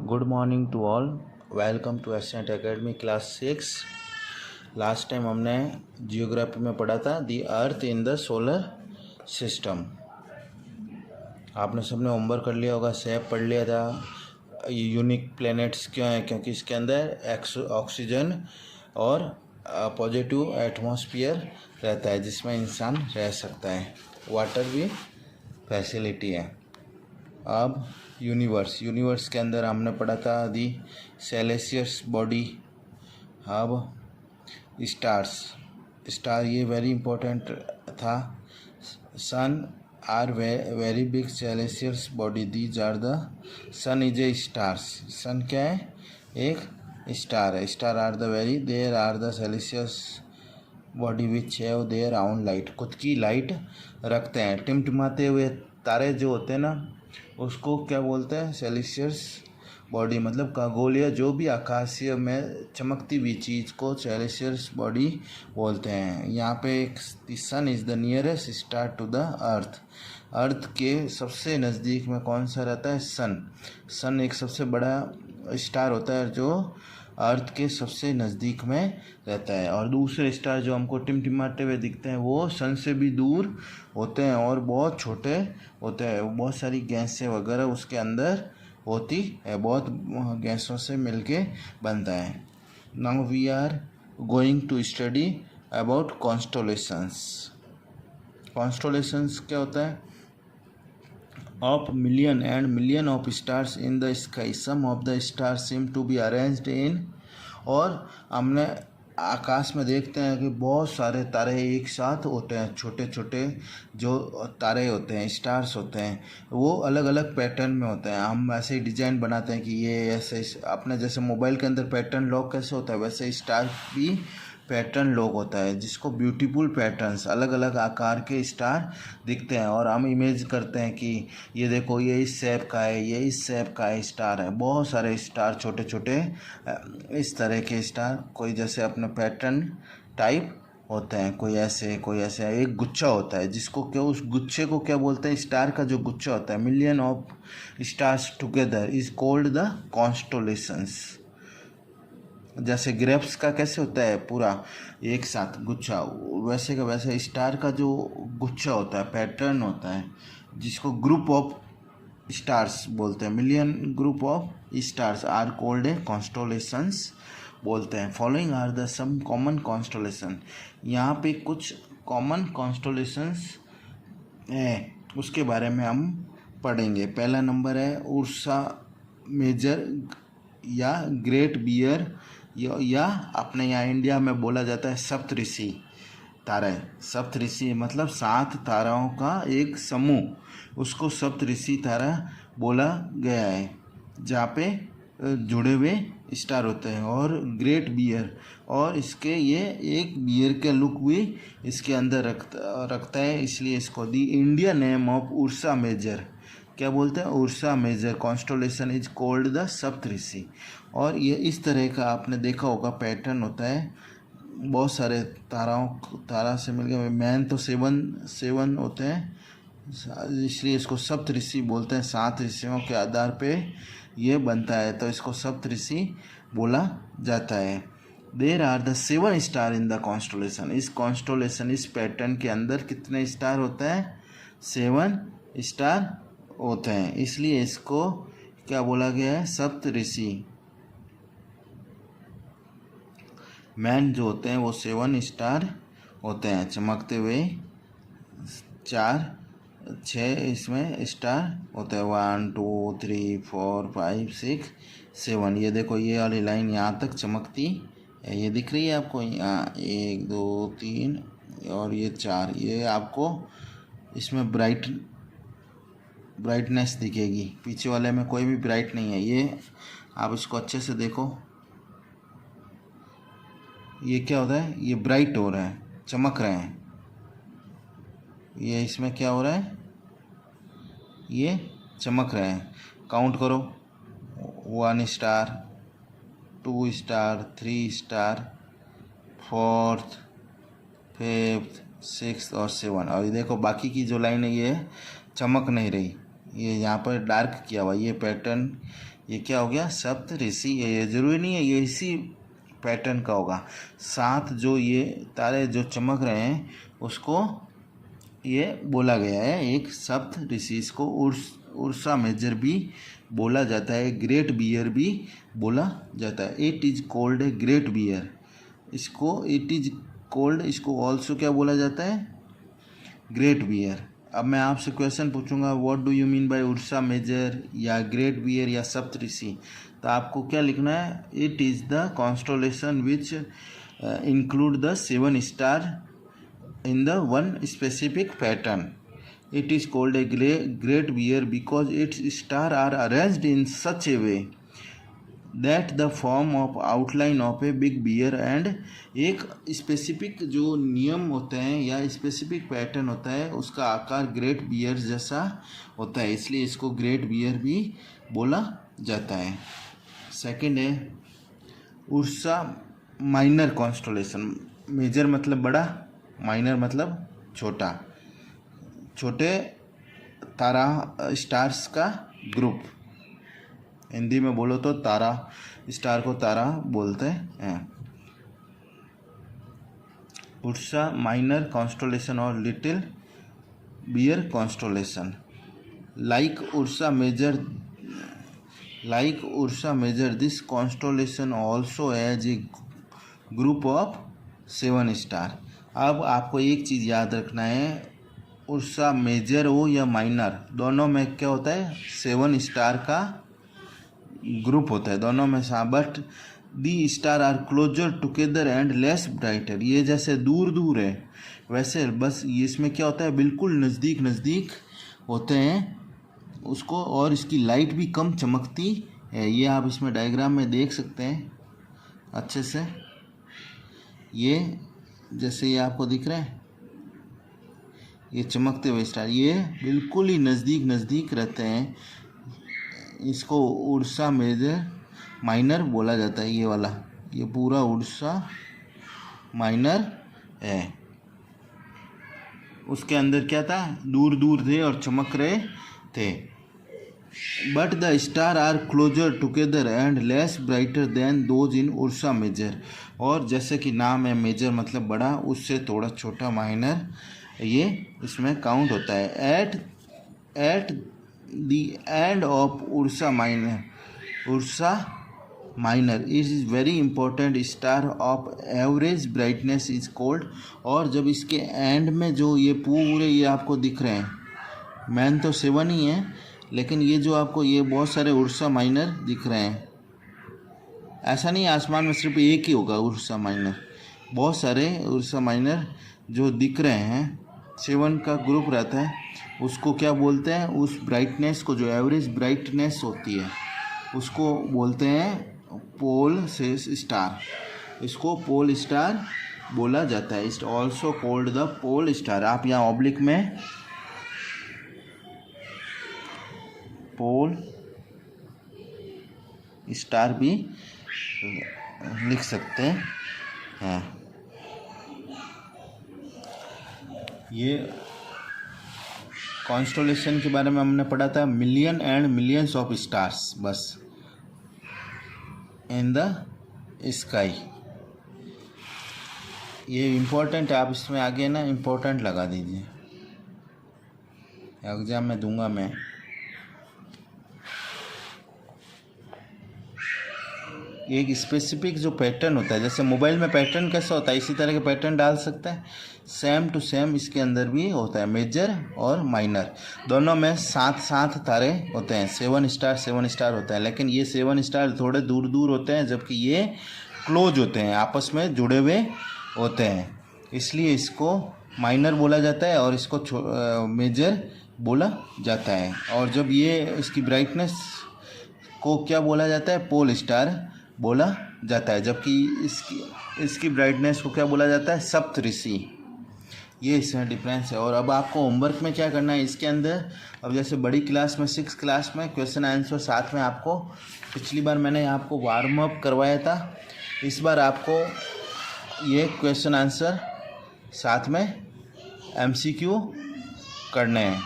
Good morning to all. Welcome to Ascent Academy class 6। Last time हमने geography में पढ़ा था the earth in the solar system. आपने सबने होमवर्क कर लिया होगा, सेप पढ़ लिया था। यूनिक प्लैनेट्स क्यों हैं? क्योंकि इसके अंदर ऑक्सीजन और पॉजिटिव एटमॉस्फेयर रहता है जिसमें इंसान रह सकता है। वाटर भी फैसिलिटी है। अब यूनिवर्स के अंदर हमने पढ़ा था दी सेलेसियस बॉडी। अब स्टार ये वेरी इंपॉर्टेंट था। Sun are very big celestial body, these are the sun is a stars. Sun क्या है? एक स्टार है। Star are the very there are the celestial body which have their own light, खुद की light रखते हैं। टिमटिमाते हुए तारे जो होते हैं ना, उसको क्या बोलते हैं? सेलेसियस बॉडी। मतलब खगोलीय जो भी आकाशीय में चमकती हुई चीज़ को सेलेसियस बॉडी बोलते हैं। यहाँ पे एक sun is the nearest star to the earth के सबसे नज़दीक में कौन सा रहता है? सन एक सबसे बड़ा स्टार होता है जो अर्थ के सबसे नज़दीक में रहता है। और दूसरे स्टार जो हमको टिमटिमाते हुए दिखते हैं वो सन से भी दूर होते हैं और बहुत छोटे होते हैं। बहुत सारी गैसें वगैरह उसके अंदर होती है, बहुत गैसों से मिलके बनता है। Now we are going to study about constellations. Constellations क्या होता है? of million and million of stars in the sky, some of the stars seem to be arranged in। और हमने आकाश में देखते हैं कि बहुत सारे तारे एक साथ होते हैं। छोटे छोटे जो तारे होते हैं, स्टार्स होते हैं, वो अलग अलग पैटर्न में होते हैं। हम वैसे ही डिज़ाइन बनाते हैं कि ये ऐसे, अपने जैसे मोबाइल के अंदर पैटर्न लॉक कैसे होता है, वैसे स्टार भी पैटर्न लॉक होता है, जिसको ब्यूटीफुल पैटर्न्स, अलग अलग आकार के स्टार दिखते हैं। और हम इमेज करते हैं कि ये देखो, ये इस शेप का है, ये इस शेप का है, स्टार है। बहुत सारे स्टार छोटे छोटे इस तरह के स्टार, कोई जैसे अपने पैटर्न टाइप होते हैं, कोई ऐसे कोई ऐसे। एक गुच्छा होता है जिसको क्या, उस गुच्छे को क्या बोलते हैं? स्टार का जो गुच्छा होता है, million of stars together is called the constellations. जैसे ग्रेप्स का कैसे होता है पूरा एक साथ गुच्छा, वैसे का वैसे स्टार का जो गुच्छा होता है, पैटर्न होता है, जिसको ग्रुप ऑफ स्टार्स बोलते हैं। Million group of stars are called a constellations बोलते हैं। Following are the some common constellation. यहाँ पे कुछ कॉमन कॉन्स्टोलेशंस है, उसके बारे में हम पढ़ेंगे। पहला नंबर है उर्सा मेजर या ग्रेट बियर, या अपने यहाँ इंडिया में बोला जाता है सप्तऋषि तारा। सप्तऋषि मतलब 7 ताराओं का एक समूह, उसको सप्तऋषि तारा बोला गया है, जहाँ पे जुड़े हुए स्टार होते हैं। और ग्रेट बियर, और इसके ये एक बियर के लुक भी इसके अंदर रखता है, इसलिए इसको the India name of Ursa Major क्या बोलते हैं? Ursa Major constellation is called the Saptarishi. और ये इस तरह का आपने देखा होगा पैटर्न होता है, बहुत सारे तारा से मिलकर। मैन तो 7 होते हैं, इसलिए इसको सप्तऋषि बोलते हैं। 7 ऋषियों के आधार पे ये बनता है, तो इसको सप्तऋषि बोला जाता है। There are the 7 star in the constellation. इस कॉन्स्टोलेशन, इस पैटर्न के अंदर कितने स्टार होते हैं? 7 स्टार होते हैं, इसलिए इसको क्या बोला गया है? सप्तऋषि। मैन जो होते हैं वो 7 स्टार होते हैं, चमकते हुए 4-6 इसमें स्टार होते हैं। 1 2 3 4 5 6 7। ये देखो, ये वाली लाइन यहाँ तक चमकती है, ये दिख रही है आपको? यहाँ 1 2 3 और ये 4, ये आपको इसमें ब्राइटनेस दिखेगी। पीछे वाले में कोई भी ब्राइट नहीं है। ये आप इसको अच्छे से देखो, ये क्या होता है? ये ब्राइट हो रहा है, चमक रहे हैं। ये इसमें क्या हो रहा है? ये चमक रहे हैं। काउंट करो, 1 star, 2 star, 3 star, 4th, 5th, 6th और 7। और ये देखो बाकी की जो लाइन है ये चमक नहीं रही, ये यहाँ पर डार्क किया हुआ ये पैटर्न, ये क्या हो गया, सप्त ऋषि। ये जरूरी नहीं है ये इसी पैटर्न का होगा। 7 जो ये तारे जो चमक रहे हैं उसको ये बोला गया है एक सप्त ऋषि। इसको उर्सा मेजर भी बोला जाता है, ग्रेट बियर भी बोला जाता है। It is called a great bear. इसको इट इज कॉल्ड, इसको ऑल्सो क्या बोला जाता है, ग्रेट बियर। अब मैं आपसे क्वेश्चन पूछूंगा what do you mean by Ursa Major या ग्रेट बियर या सप्तऋषि, तो आपको क्या लिखना है, it is the constellation which include the 7 star in the one specific pattern. It is called a great Bear because its star are arranged in such a way that the form of outline of a big bear and एक specific जो नियम होते हैं या specific pattern होता है उसका आकार ग्रेट बियर जैसा होता है, इसलिए इसको ग्रेट बियर भी बोला जाता है। सेकंड है उर्सा माइनर कॉन्स्टोलेशन। मेजर मतलब बड़ा, माइनर मतलब छोटा, छोटे तारा स्टार्स का ग्रुप। हिंदी में बोलो तो तारा, स्टार को तारा बोलते हैं। उर्सा माइनर कॉन्स्टोलेशन और Little Bear constellation. Like Ursa Major this constellation also as a group of 7 star. अब आपको एक चीज़ याद रखना है, उर्सा मेजर हो या माइनर दोनों में क्या होता है, 7 स्टार का ग्रुप होता है दोनों में सा, but the star are closer together and less brighter. ये जैसे दूर दूर है वैसे बस ये इसमें क्या होता है, बिल्कुल नज़दीक नज़दीक होते हैं उसको, और इसकी लाइट भी कम चमकती है। ये आप इसमें डायग्राम में देख सकते हैं अच्छे से, ये जैसे ये आपको दिख रहे हैं ये चमकते हुए स्टार, ये बिल्कुल ही नज़दीक नज़दीक रहते हैं। इसको उर्सा मेजर माइनर बोला जाता है। ये वाला ये पूरा उर्सा माइनर है। उसके अंदर क्या था, दूर दूर थे और चमक रहे थे। But the star are closer together and less brighter than those in Ursa Major. और जैसे कि नाम है मेजर मतलब बड़ा, उससे थोड़ा छोटा माइनर ये इसमें काउंट होता है। At the end of Ursa minor is very important star of average brightness is called. और जब इसके एंड में जो ये पूरे ये आपको दिख रहे हैं, मैन तो 7 ही है लेकिन ये जो आपको ये बहुत सारे उर्सा माइनर दिख रहे हैं, ऐसा नहीं आसमान में सिर्फ एक ही होगा उर्सा माइनर, बहुत सारे उर्सा माइनर जो दिख रहे हैं, 7 का ग्रुप रहता है। उसको क्या बोलते हैं, उस ब्राइटनेस को जो एवरेज ब्राइटनेस होती है उसको बोलते हैं पोल से स्टार। इसको पोल स्टार बोला जाता है। It's also called the pole star. आप यहाँ ऑब्लिक में पोल स्टार भी लिख सकते हैं। ये कॉन्स्टोलेशन के बारे में हमने पढ़ा था, million and millions of stars बस इन द स्काई। ये इम्पोर्टेंट है, आप इसमें आगे ना इम्पोर्टेंट लगा दीजिए, एग्जाम में दूंगा मैं। एक स्पेसिफिक जो पैटर्न होता है, जैसे मोबाइल में पैटर्न कैसा होता है इसी तरह के पैटर्न डाल सकते हैं, सेम टू सेम इसके अंदर भी होता है। मेजर और माइनर दोनों में 7 तारे होते हैं, 7 स्टार होता है, लेकिन ये 7 स्टार थोड़े दूर दूर होते हैं जबकि ये क्लोज होते हैं, आपस में जुड़े हुए होते हैं, इसलिए इसको माइनर बोला जाता है और इसको मेजर बोला जाता है। और जब ये इसकी ब्राइटनेस को क्या बोला जाता है, पोल स्टार बोला जाता है, जबकि इसकी ब्राइटनेस को क्या बोला जाता है, सप्तऋषि। ये इसमें डिफरेंस है। और अब आपको होमवर्क में क्या करना है इसके अंदर, अब जैसे बड़ी क्लास में 6 क्लास में क्वेश्चन आंसर साथ में आपको, पिछली बार मैंने आपको वार्म अप करवाया था, इस बार आपको ये क्वेश्चन आंसर साथ में MCQ करने हैं।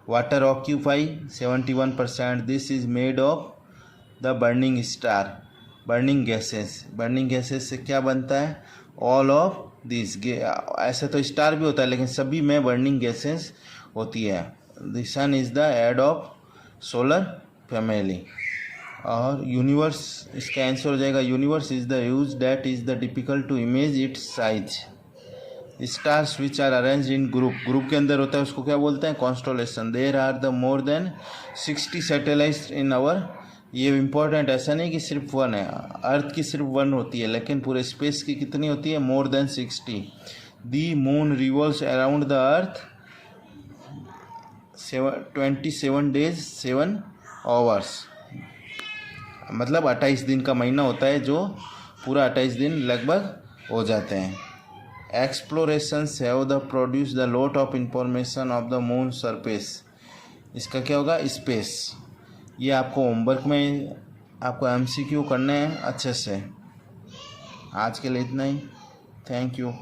Water occupy 71%. This is made of the burning star. Burning gases से क्या बनता है? All of this. ऐसे तो स्टार भी होता है लेकिन सभी में बर्निंग गैसेस होती है. The sun is the head of solar family. और यूनिवर्स, इसका आंसर हो जाएगा universe is the use that is the difficult to image its size. Stars which are arrange in group के अंदर होता है उसको क्या बोलते हैं? Constellation. There are the more than 60 satellites in our. ये इम्पोर्टेंट, ऐसा नहीं कि सिर्फ वन है. अर्थ की सिर्फ वन होती है लेकिन पूरे स्पेस की कितनी होती है? मोर than 60. The moon revolves around the earth 27 days 7 hours. मतलब 28 दिन का महीना होता है जो पूरा 28 दिन लगभग हो जाते हैं. Explorations have the produce the lot of information of the moon surface. इसका क्या होगा? स्पेस. ये आपको होमवर्क में आपको MCQ करने हैं अच्छे से. आज के लिए इतना ही. Thank you.